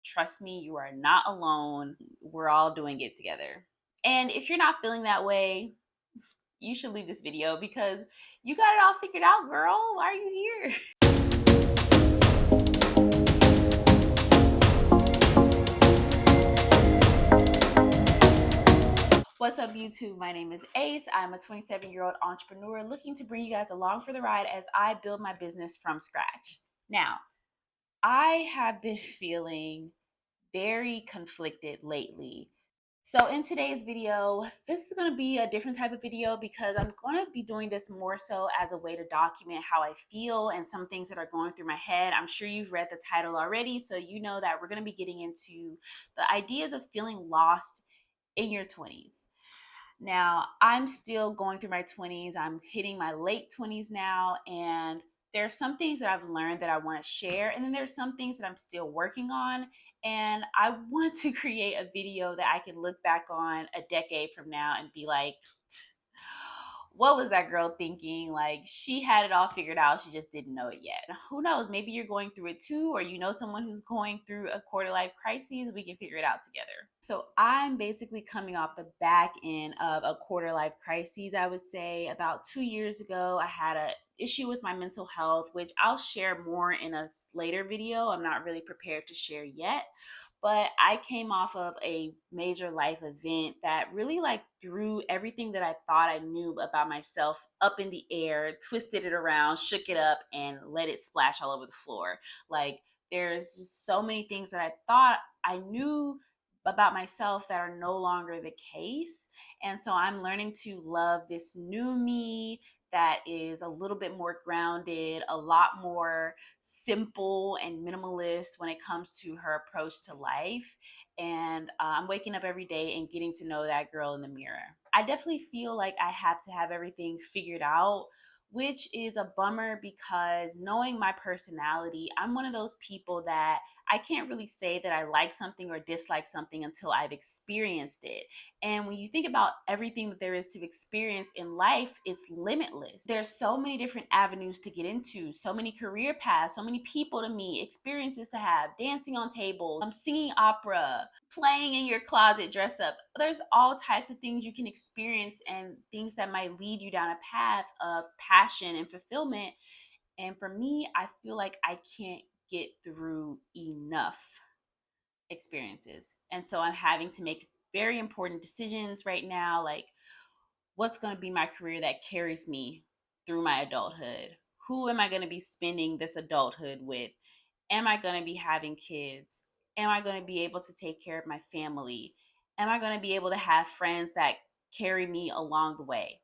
Trust me, you are not alone. We're all doing it together. And if you're not feeling that way, you should leave this video because you got it all figured out, girl. Why are you here? What's up, YouTube? My name is Ace. I'm a 27-year-old entrepreneur looking to bring you guys along for the ride as I build my business from scratch. Now, I have been feeling very conflicted lately. So in today's video, this is going to be a different type of video because I'm going to be doing this more so as a way to document how I feel and some things that are going through my head. I'm sure you've read the title already, so you know that we're going to be getting into the ideas of feeling lost in your 20s. Now, I'm still going through my 20s. I'm hitting my late 20s now, and there are some things that I've learned that I want to share, and then there's some things that I'm still working on. And I want to create a video that I can look back on a decade from now and be like, what was that girl thinking? Like, she had it all figured out. She just didn't know it yet. Who knows? Maybe you're going through it too, or you know someone who's going through a quarter life crisis. We can figure it out together. So I'm basically coming off the back end of a quarter life crisis. I would say about 2 years ago, I had a issue with my mental health, which I'll share more in a later video. I'm not really prepared to share yet, but I came off of a major life event that really like threw everything that I thought I knew about myself up in the air, twisted it around, shook it up, and let it splash all over the floor. Like, there's just so many things that I thought I knew about myself that are no longer the case. And so I'm learning to love this new me that is a little bit more grounded, a lot more simple and minimalist when it comes to her approach to life. And I'm waking up every day and getting to know that girl in the mirror. I definitely feel like I have to have everything figured out, which is a bummer because knowing my personality, I'm one of those people that I can't really say that I like something or dislike something until I've experienced it. And when you think about everything that there is to experience in life, it's limitless. There's so many different avenues to get into, so many career paths, so many people to meet, experiences to have, dancing on tables, singing opera, playing in your closet, dress up. There's all types of things you can experience and things that might lead you down a path of passion and fulfillment. And for me, I feel like I can't get through enough experiences. And so I'm having to make very important decisions right now, like what's going to be my career that carries me through my adulthood? Who am I going to be spending this adulthood with? Am I going to be having kids? Am I going to be able to take care of my family? Am I going to be able to have friends that carry me along the way?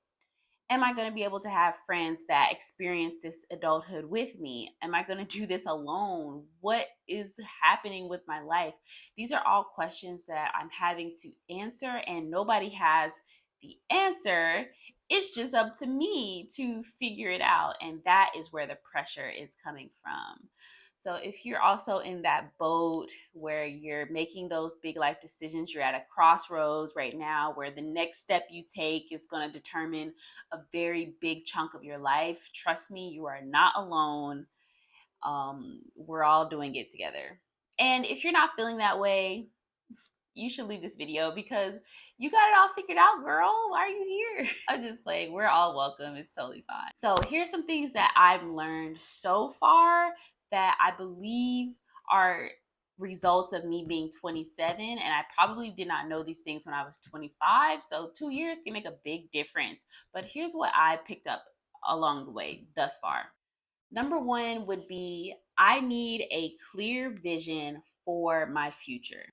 Am I going to be able to have friends that experience this adulthood with me? Am I going to do this alone? What is happening with my life? These are all questions that I'm having to answer, and nobody has the answer. It's just up to me to figure it out. And that is where the pressure is coming from. So if you're also in that boat where you're making those big life decisions, you're at a crossroads right now where the next step you take is going to determine a very big chunk of your life. Trust me, you are not alone. We're all doing it together. And if you're not feeling that way, you should leave this video because you got it all figured out, girl. Why are you here? I'm just playing. We're all welcome. It's totally fine. So here's some things that I've learned so far that I believe are results of me being 27, and I probably did not know these things when I was 25. So 2 years can make a big difference. But here's what I picked up along the way thus far. Number one would be I need a clear vision for my future.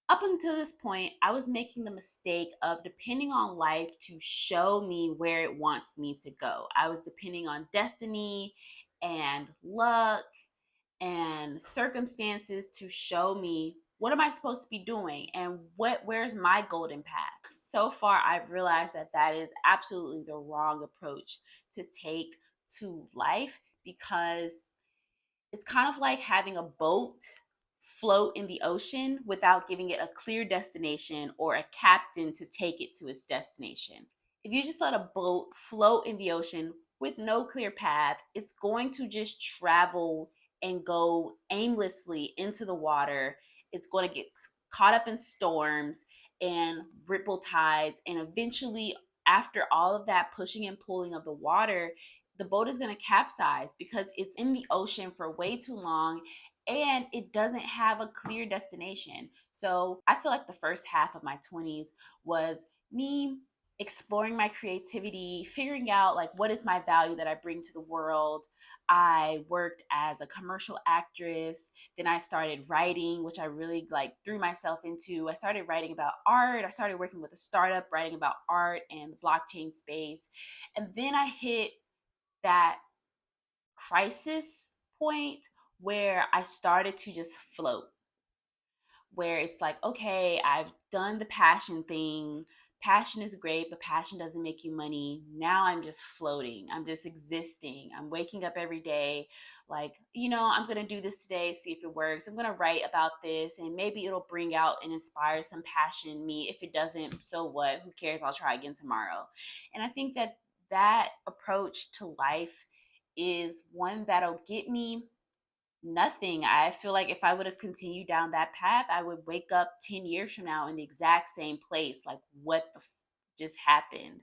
Up until this point, I was making the mistake of depending on life to show me where it wants me to go. I was depending on destiny and luck and circumstances to show me what am I supposed to be doing and where's my golden path. So far, I've realized that that is absolutely the wrong approach to take to life because it's kind of like having a boat float in the ocean without giving it a clear destination or a captain to take it to its destination. If you just let a boat float in the ocean with no clear path, it's going to just travel and go aimlessly into the water it's going to get caught up in storms and ripple tides, and eventually, after all of that pushing and pulling of the water, the boat is going to capsize because it's in the ocean for way too long and it doesn't have a clear destination. So I feel like the first half of my 20s was me exploring my creativity, figuring out like what is my value that I bring to the world. I worked as a commercial actress, then I started writing, which I really like threw myself into. I started writing about art. I started working with a startup writing about art and the blockchain space. And then I hit that crisis point where I started to just float, where it's like, okay, I've done the passion thing. Passion is great, but passion doesn't make you money. Now I'm just floating. I'm just existing. I'm waking up every day like, I'm going to do this today, see if it works. I'm going to write about this and maybe it'll bring out and inspire some passion in me. If it doesn't, so what? Who cares? I'll try again tomorrow. And I think that that approach to life is one that'll get me nothing. I feel like if I would have continued down that path, I would wake up 10 years from now in the exact same place. Like, what just happened?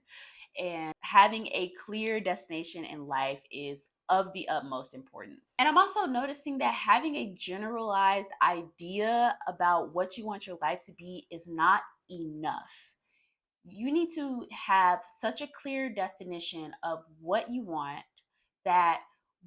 And having a clear destination in life is of the utmost importance. And I'm also noticing that having a generalized idea about what you want your life to be is not enough. You need to have such a clear definition of what you want that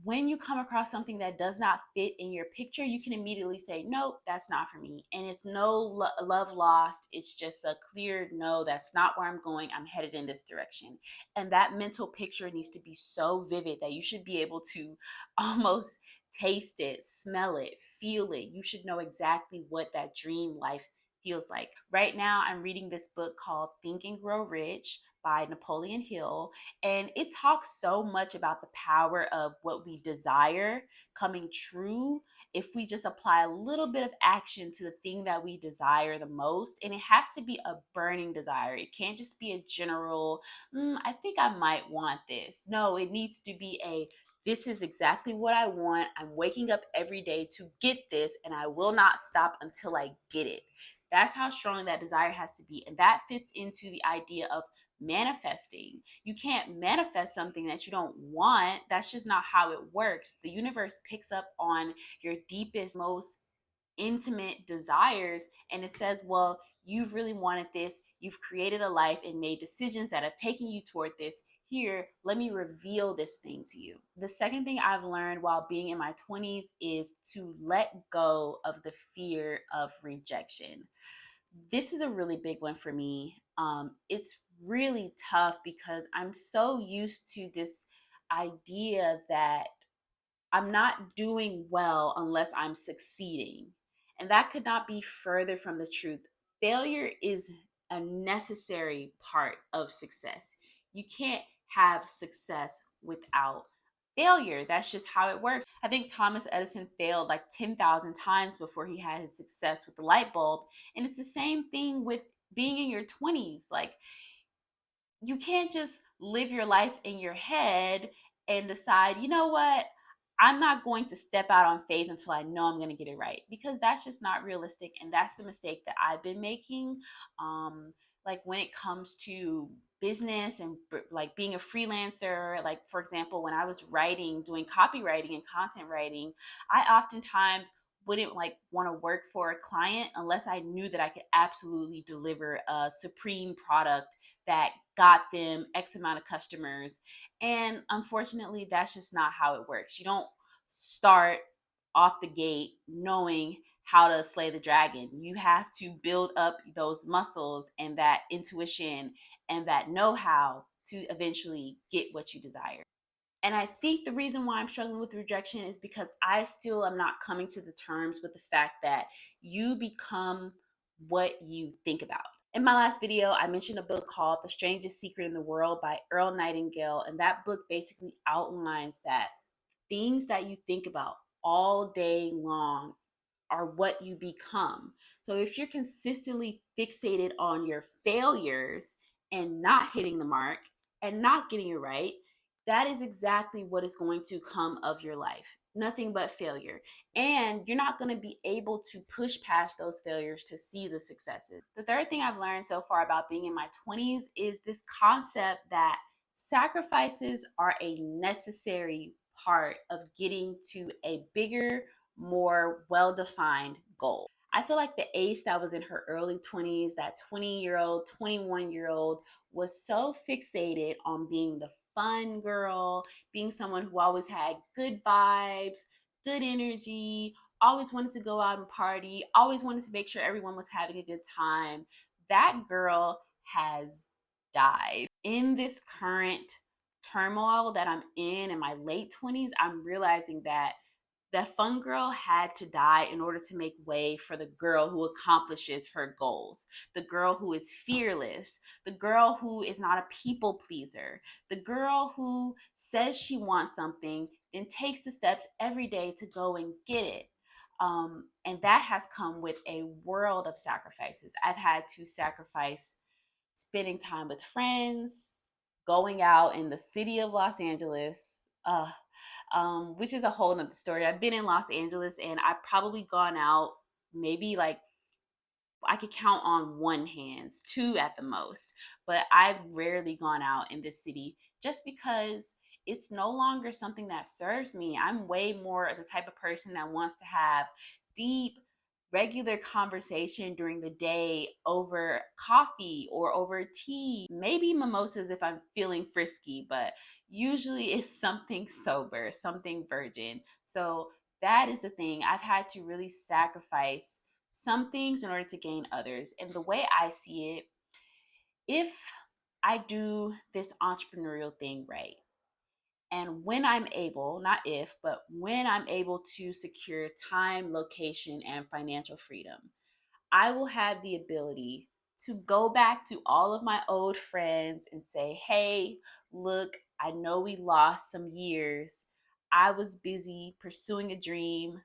when you come across something that does not fit in your picture, you can immediately say, nope, that's not for me. And it's no love lost. It's just a clear no, that's not where I'm going. I'm headed in this direction. And that mental picture needs to be so vivid that you should be able to almost taste it, smell it, feel it. You should know exactly what that dream life feels like. Right now, I'm reading this book called Think and Grow Rich by Napoleon Hill, and it talks so much about the power of what we desire coming true if we just apply a little bit of action to the thing that we desire the most. And it has to be a burning desire. It can't just be a general, I think I might want this. No, it needs to be a this is exactly what I want. I'm waking up every day to get this, and I will not stop until I get it. That's how strong that desire has to be. And that fits into the idea of manifesting. You can't manifest something that you don't want. That's just not how it works. The universe picks up on your deepest, most intimate desires and it says, well, you've really wanted this. You've created a life and made decisions that have taken you toward this. Here, let me reveal this thing to you. The second thing I've learned while being in my 20s is to let go of the fear of rejection. This is a really big one for me. It's really tough because I'm so used to this idea that I'm not doing well unless I'm succeeding. And that could not be further from the truth. Failure is a necessary part of success. You can't have success without failure. That's just how it works. I think Thomas Edison failed like 10,000 times before he had his success with the light bulb. And it's the same thing with being in your 20s. Like, you can't just live your life in your head and decide, you know what, I'm not going to step out on faith until I know I'm going to get it right, because that's just not realistic. And that's the mistake that I've been making. Like when it comes to business and like being a freelancer, like for example, when I was writing, doing copywriting and content writing, I oftentimes wouldn't like want to work for a client unless I knew that I could absolutely deliver a supreme product that got them X amount of customers. And unfortunately, that's just not how it works. You don't start off the gate knowing how to slay the dragon. You have to build up those muscles and that intuition and that know how to eventually get what you desire. And I think the reason why I'm struggling with rejection is because I still am not coming to the terms with the fact that you become what you think about. In my last video, I mentioned a book called The Strangest Secret in the World by Earl Nightingale. And that book basically outlines that things that you think about all day long are what you become. So if you're consistently fixated on your failures and not hitting the mark and not getting it right, that is exactly what is going to come of your life. nothing but failure. And you're not going to be able to push past those failures to see the successes. The third thing I've learned so far about being in my 20s is this concept that sacrifices are a necessary part of getting to a bigger, more well defined goal. I feel like the Ace that was in her early 20s, that 20-year-old, 21-year-old, was so fixated on being the fun girl, being someone who always had good vibes, good energy, always wanted to go out and party, always wanted to make sure everyone was having a good time. That girl has died. In this current turmoil that I'm in my late 20s, I'm realizing that that fun girl had to die in order to make way for the girl who accomplishes her goals, the girl who is fearless, the girl who is not a people pleaser, the girl who says she wants something, then takes the steps every day to go and get it. And that has come with a world of sacrifices. I've had to sacrifice spending time with friends, going out in the city of Los Angeles, which is a whole nother story. I've been in Los Angeles and I've probably gone out maybe like I could count on one hands, two at the most. But I've rarely gone out in this city just because it's no longer something that serves me. I'm way more the type of person that wants to have deep, regular conversation during the day over coffee or over tea, maybe mimosas if I'm feeling frisky, but usually it's something sober, something virgin. So that is the thing. I've had to really sacrifice some things in order to gain others. And the way I see it, if I do this entrepreneurial thing right, and when I'm able, not if, but when I'm able to secure time, location, and financial freedom, I will have the ability to go back to all of my old friends and say, hey, look, I know we lost some years. I was busy pursuing a dream.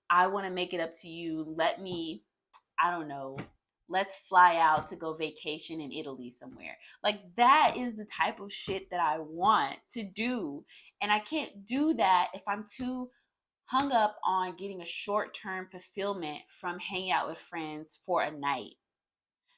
I want to make it up to you. Let me, I don't know, let's fly out to go vacation in Italy somewhere. Like that is the type of shit that I want to do. And I can't do that if I'm too hung up on getting a short-term fulfillment from hanging out with friends for a night.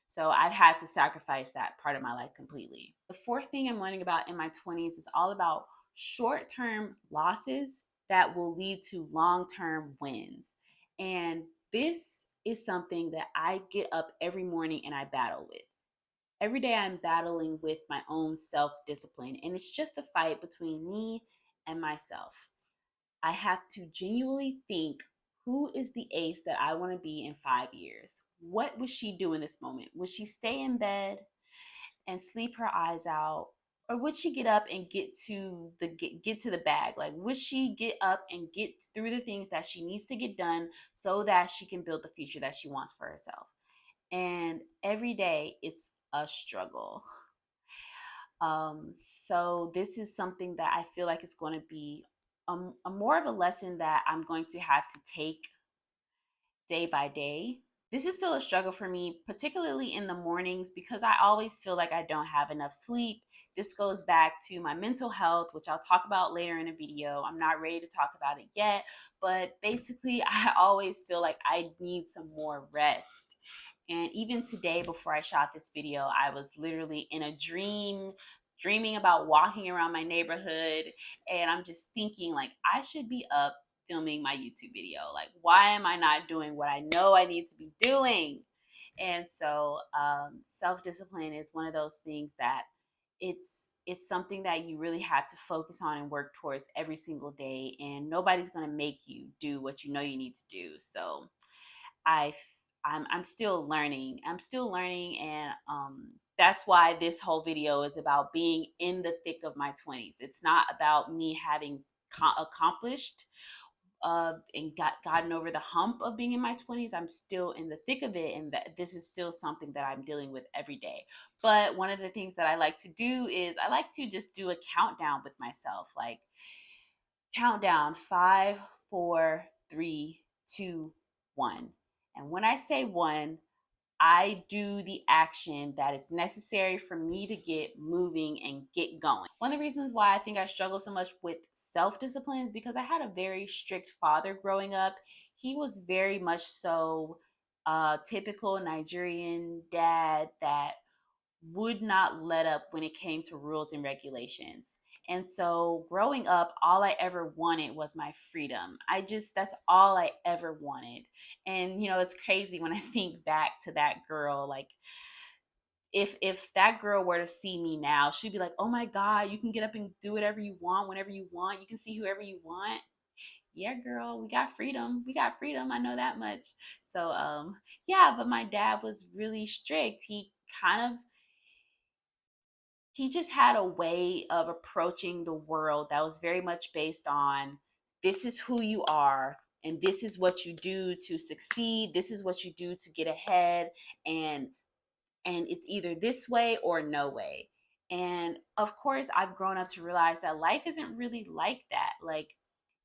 So I've had to sacrifice that part of my life completely. The fourth thing I'm learning about in my 20s is all about short-term losses that will lead to long-term wins. And this is something that I get up every morning and I battle with. Every day I'm battling with my own self-discipline, and it's just a fight between me and myself. I have to genuinely think, who is the Ace that I want to be in 5 years? What would she do in this moment? Would she stay in bed and sleep her eyes out? Or would she get up and get to the bag? Like would she get up and get through the things that she needs to get done so that she can build the future that she wants for herself? And every day it's a struggle. So this is something that I feel like is going to be a more of a lesson that I'm going to have to take day by day. This is still a struggle for me, particularly in the mornings, because I always feel like I don't have enough sleep. This goes back to my mental health, which I'll talk about later in a video. I'm not ready to talk about it yet, but basically, I always feel like I need some more rest. And even today, before I shot this video, I was literally in a dreaming about walking around my neighborhood. And I'm just thinking, like, I should be up filming my YouTube video. Like, why am I not doing what I know I need to be doing? And so, self discipline is one of those things that it's something that you really have to focus on and work towards every single day. And nobody's going to make you do what you know you need to do. So, I I'm still learning. I'm still learning, and that's why this whole video is about being in the thick of my 20s. It's not about me having accomplished and gotten over the hump of being in my 20s. I'm still in the thick of it, and that this is still something that I'm dealing with every day. But one of the things that I like to do is I like to just do a countdown with myself, like countdown 5, 4, 3, 2, 1. And when I say one, I do the action that is necessary for me to get moving and get going. One of the reasons why I think I struggle so much with self-discipline is because I had a very strict father growing up. He was very much so typical Nigerian dad that would not let up when it came to rules and regulations. And so growing up, all I ever wanted was my freedom. That's all I ever wanted. And, it's crazy when I think back to that girl. Like, if that girl were to see me now, she'd be like, oh my God, you can get up and do whatever you want, whenever you want. You can see whoever you want. Yeah, girl, we got freedom. We got freedom. I know that much. So, yeah, but my dad was really strict. Kind of he just had a way of approaching the world that was very much based on, this is who you are and this is what you do to succeed, this is what you do to get ahead, and it's either this way or no way. And of course, I've grown up to realize that life isn't really like that. Like,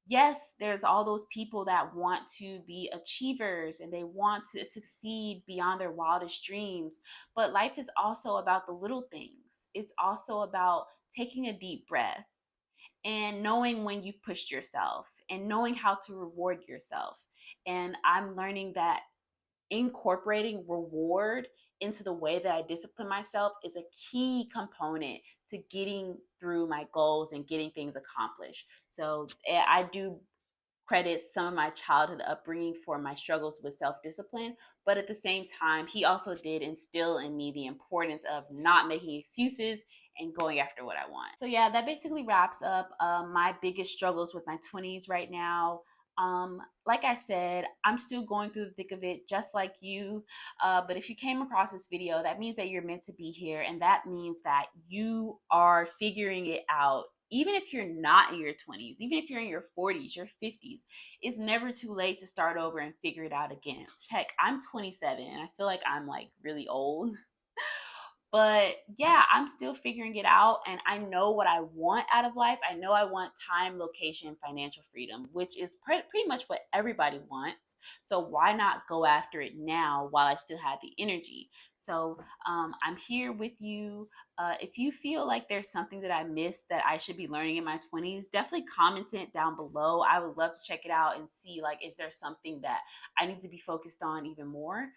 yes, there's all those people that want to be achievers and they want to succeed beyond their wildest dreams. But life is also about the little things. It's also about taking a deep breath and knowing when you've pushed yourself and knowing how to reward yourself. And I'm learning that incorporating reward into the way that I discipline myself is a key component to getting through my goals and getting things accomplished. So I do credit some of my childhood upbringing for my struggles with self-discipline, but at the same time, he also did instill in me the importance of not making excuses and going after what I want. So yeah, that basically wraps up my biggest struggles with my 20s right now. Like I said, I'm still going through the thick of it, just like you. But if you came across this video, that means that you're meant to be here, and that means that you are figuring it out. Even if you're not in your 20s, even if you're in your 40s, your 50s, it's never too late to start over and figure it out again. Heck, I'm 27 and I feel like I'm like really old. But yeah, I'm still figuring it out, and I know what I want out of life. I know I want time, location, financial freedom, which is pretty much what everybody wants. So why not go after it now while I still have the energy? So I'm here with you. If you feel like there's something that I missed that I should be learning in my 20s, definitely comment it down below. I would love to check it out and see, like, is there something that I need to be focused on even more?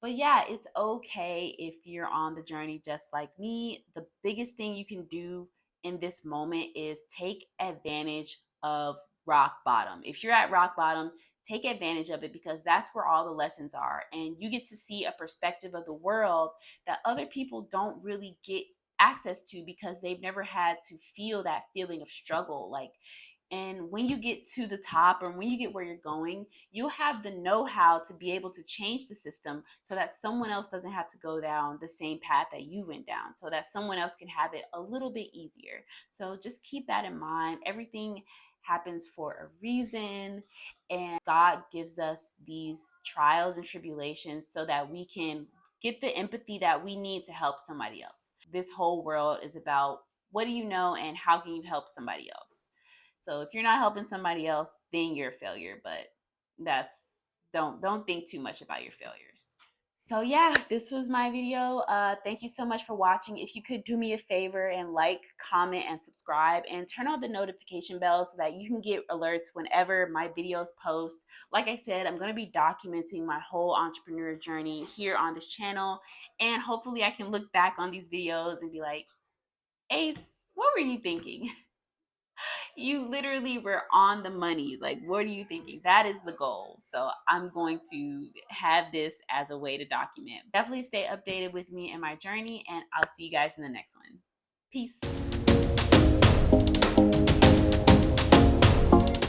But yeah, it's okay if you're on the journey just like me. The biggest thing you can do in this moment is take advantage of rock bottom. If you're at rock bottom, take advantage of it, because that's where all the lessons are. And you get to see a perspective of the world that other people don't really get access to because they've never had to feel that feeling of struggle. Like, and when you get to the top, or when you get where you're going, you'll have the know-how to be able to change the system so that someone else doesn't have to go down the same path that you went down, so that someone else can have it a little bit easier. So just keep that in mind. Everything happens for a reason, and God gives us these trials and tribulations so that we can get the empathy that we need to help somebody else. This whole world is about, what do you know and how can you help somebody else? So if you're not helping somebody else, then you're a failure. But that's don't think too much about your failures. So yeah, this was my video. Thank you so much for watching. If you could do me a favor and like, comment, and subscribe, and turn on the notification bell so that you can get alerts whenever my videos post. Like I said, I'm going to be documenting my whole entrepreneur journey here on this channel, and hopefully I can look back on these videos and be like, Ace, what were you thinking? You literally were on the money. Like, what are you thinking? That is the goal. So I'm going to have this as a way to document. Definitely stay updated with me and my journey, and I'll see you guys in the next one. Peace.